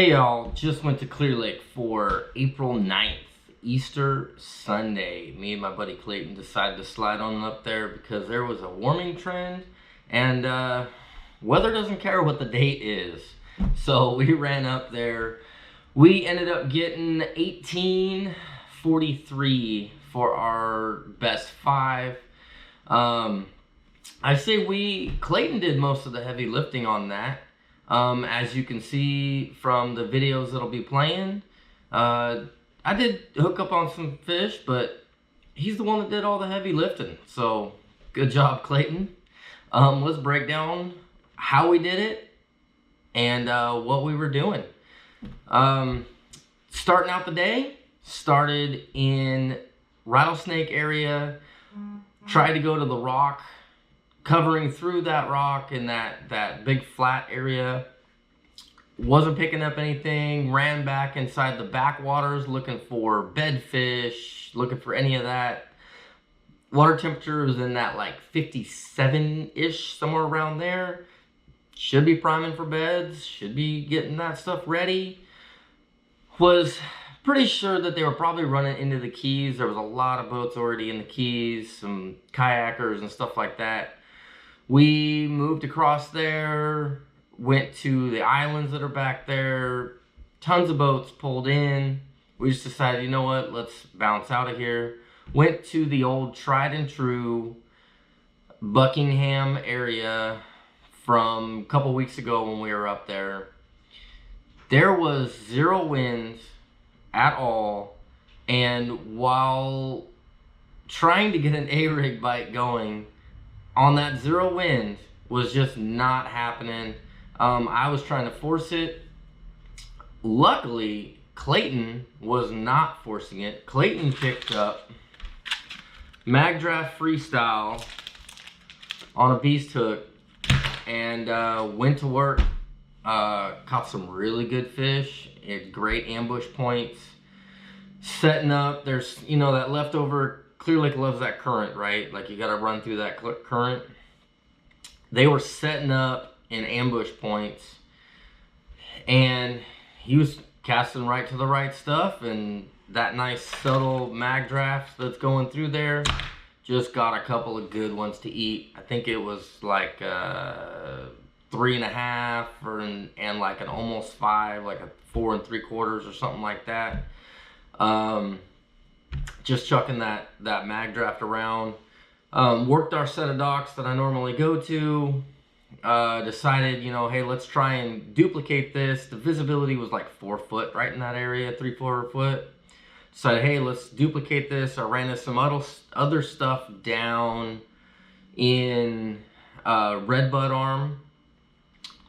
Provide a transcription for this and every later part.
Hey y'all, just went to Clear Lake for April 9th, Easter Sunday. Me and my buddy Clayton decided to slide on up there because there was a warming trend and weather doesn't care what the date is. So we ran up there. We ended up getting 1843 for our best five. I say Clayton did most of the heavy lifting on that. As you can see from the videos that'll be playing, I did hook up on some fish, but he's the one that did all the heavy lifting. So good job, Clayton. Let's break down how we did it and what we were doing. Starting out the day, started in Rattlesnake area, tried to go to the rock, covering through that rock in that big flat area. Wasn't picking up anything. Ran back inside the backwaters looking for bedfish, looking for any of that. Water temperature was in that like 57-ish, somewhere around there. Should be priming for beds, should be getting that stuff ready. Was pretty sure that they were probably running into the Keys. There was a lot of boats already in the Keys, some kayakers and stuff like that. We moved across there, went to the islands that are back there, tons of boats pulled in. We just decided, you know what, let's bounce out of here. Went to the old tried and true Buckingham area from a couple weeks ago when we were up there. There was zero winds at all, and while trying to get an A-rig bite going, on that zero wind was just not happening. I was trying to force it. Luckily, Clayton was not forcing it. Clayton picked up Magdraft Freestyle on a beast hook and went to work. Caught some really good fish. It had great ambush points. Setting up, there's, that leftover. Clear Lake loves that current, right? Like you got to run through that current. They were setting up in ambush points, and he was casting right to the right stuff, and that nice subtle mag draft that's going through there just got a couple of good ones to eat. I think it was like 3.5 and like an almost 5, like a 4 3/4 or something like that. Just chucking that mag draft around. Worked our set of docks that I normally go to. Decided, hey, let's try and duplicate this. The visibility was like 4 foot right in that area, 3-4 foot. Decided, hey, let's duplicate this. I ran into some other stuff down in Redbud Arm.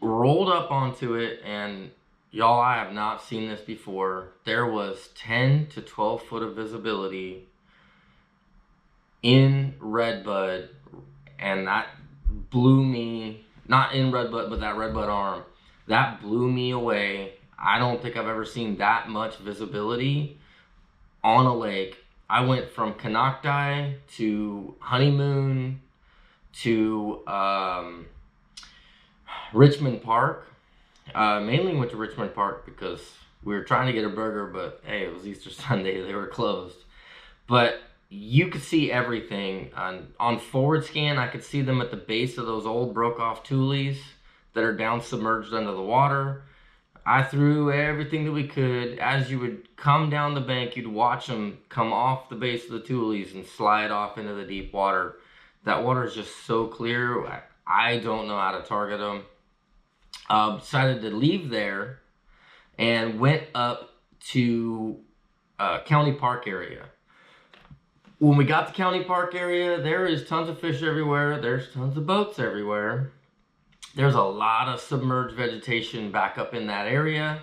Rolled up onto it, and y'all, I have not seen this before. There was 10 to 12 foot of visibility in Redbud, and that blew me, not in Redbud, but that Redbud Arm. That blew me away. I don't think I've ever seen that much visibility on a lake. I went from Canocti to Honeymoon to Richmond Park. Mainly went to Richmond Park because we were trying to get a burger, but hey, it was Easter Sunday, they were closed. But you could see everything. On forward scan, I could see them at the base of those old broke off tulies that are down submerged under the water. I threw everything that we could. As you would come down the bank, you'd watch them come off the base of the tulies and slide off into the deep water. That water is just so clear. I don't know how to target them. Decided to leave there and went up to County Park area. When we got to County Park area, there is tons of fish everywhere. There's tons of boats everywhere. There's a lot of submerged vegetation back up in that area.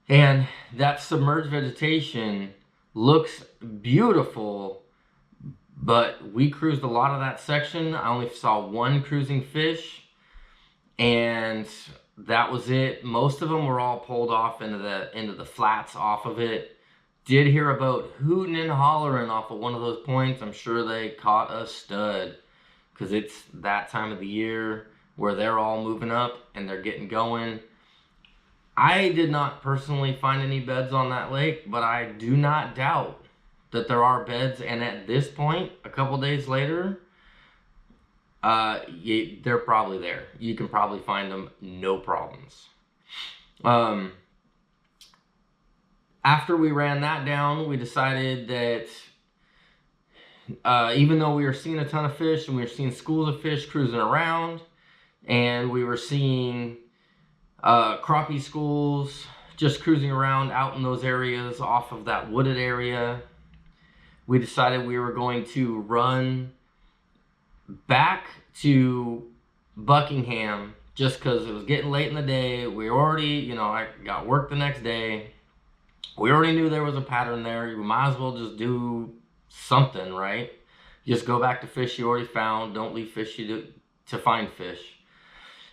And that submerged vegetation looks beautiful, but we cruised a lot of that section. I only saw one cruising fish, and that was it. Most of them were all pulled off into the flats off of it. Did hear a boat hooting and hollering off of one of those points. I'm sure they caught a stud, because it's that time of the year where they're all moving up and they're getting going. I did not personally find any beds on that lake, but I do not doubt that there are beds. And at this point, a couple days later, they're probably there. You can probably find them, no problems. After we ran that down, we decided that even though we were seeing a ton of fish and we were seeing schools of fish cruising around, and we were seeing crappie schools just cruising around out in those areas off of that wooded area, we decided we were going to run back to Buckingham just because it was getting late in the day. We already, I got work the next day. We already knew there was a pattern there. You might as well just do something, right? Just go back to fish you already found. Don't leave fish to find fish.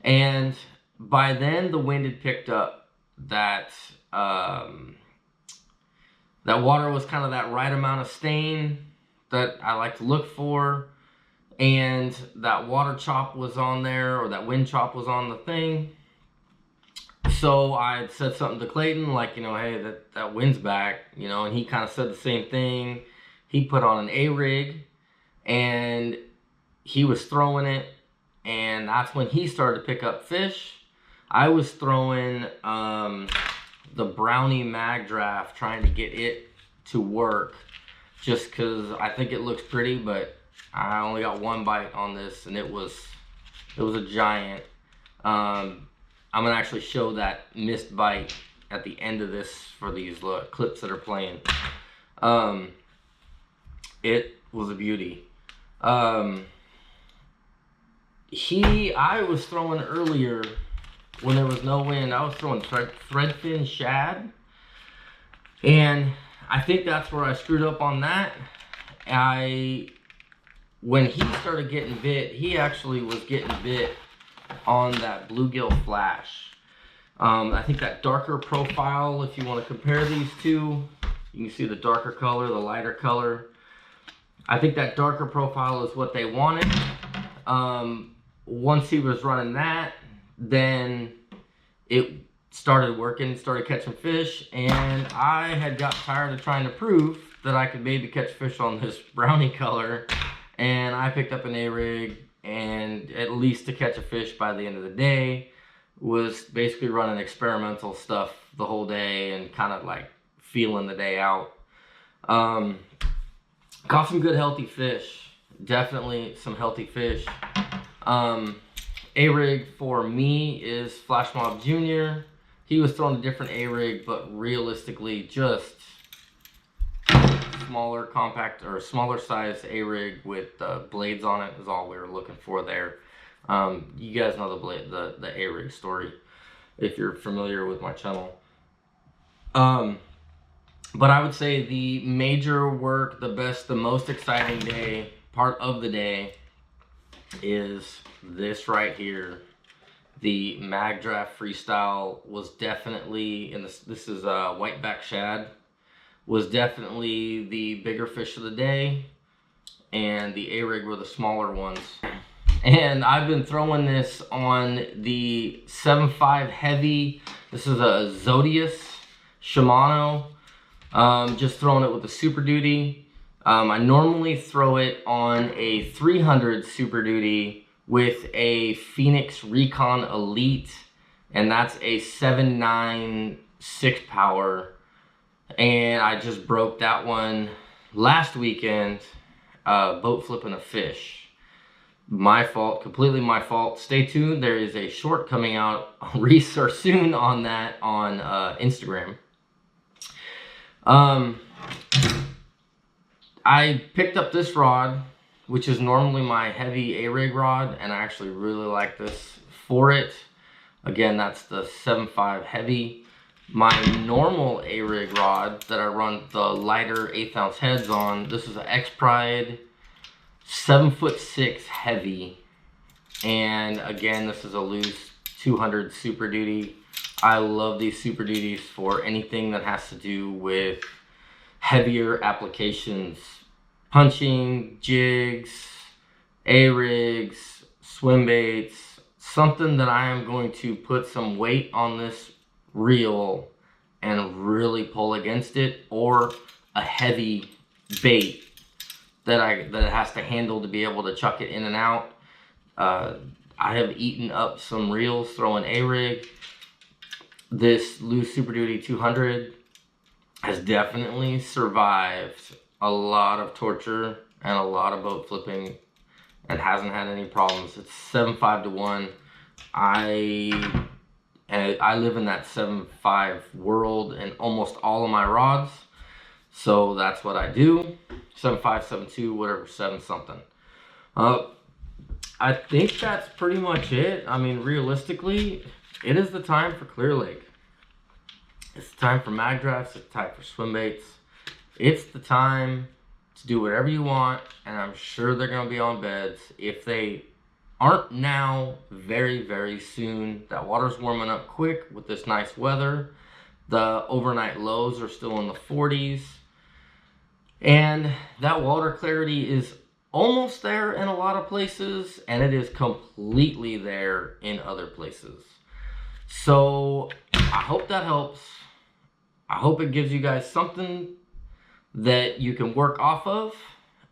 And by then the wind had picked up. That water was kind of that right amount of stain that I like to look for. And that water chop was on there, or that wind chop was on the thing. So I said something to Clayton, like, hey, that wind's back, and he kind of said the same thing. He put on an A-rig, and he was throwing it, and that's when he started to pick up fish. I was throwing the Brownie Mag Draft, trying to get it to work, just because I think it looks pretty, but I only got one bite on this, and it was a giant. I'm gonna actually show that missed bite at the end of this for these clips that are playing. It was a beauty. I was throwing earlier when there was no wind. I was throwing threadfin shad, and I think that's where I screwed up on that. When he started getting bit, he actually was getting bit on that bluegill flash. I think that darker profile, if you want to compare these two, you can see the darker color, the lighter color. I think that darker profile is what they wanted. Once he was running that, then it started working, started catching fish, and I had got tired of trying to prove that I could maybe catch fish on this brownie color, and I picked up an A-rig, and at least to catch a fish by the end of the day. Was basically running experimental stuff the whole day and kind of like feeling the day out. Caught some good healthy fish, definitely some healthy fish. A-rig for me is Flash Mob Jr. He was throwing a different A-rig, but realistically just smaller compact or smaller size A-rig with blades on it is all we were looking for there. You guys know the A-rig story if you're familiar with my channel. But I would say the major work, the most exciting part of the day is this right here. The Mag Draft Freestyle was definitely, this is whiteback shad, was definitely the bigger fish of the day, and the A-rig were the smaller ones. And I've been throwing this on the 7.5 heavy. This is a Zodius Shimano. Just throwing it with a Super Duty. I normally throw it on a 300 Super Duty with a Phoenix Recon Elite, and that's a 7.9 6 power. And I just broke that one last weekend, boat flipping a fish. My fault, completely my fault. Stay tuned. There is a short coming out soon on that on Instagram. I picked up this rod, which is normally my heavy A-rig rod, and I actually really like this for it. Again, that's the 7.5 heavy. My normal A-rig rod that I run the lighter 1/8 ounce heads on, this is an X-Pride 7'6" heavy, and again, this is a loose 200 Super Duty. I love these Super Duties for anything that has to do with heavier applications, punching, jigs, A-rigs, swim baits, something that I am going to put some weight on this reel and really pull against it, or a heavy bait that it has to handle to be able to chuck it in and out. I have eaten up some reels throwing A-rig. This loose Super Duty 200 has definitely survived a lot of torture and a lot of boat flipping and hasn't had any problems. It's 7.5 to 1. I live in that 7.5 world in almost all of my rods, so that's what I do. 7.5, 7.2, whatever, 7 something. I think that's pretty much it. I mean, realistically, it is the time for clear lake. It's the time for mag drafts. It's the time for swim baits. It's the time to do whatever you want, and I'm sure they're going to be on beds. If they aren't now, very, very soon. That water's warming up quick with this nice weather. The overnight lows are still in the 40s. And that water clarity is almost there in a lot of places, and it is completely there in other places. So I hope that helps. I hope it gives you guys something that you can work off of.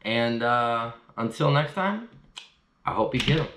And until next time, I hope you get them.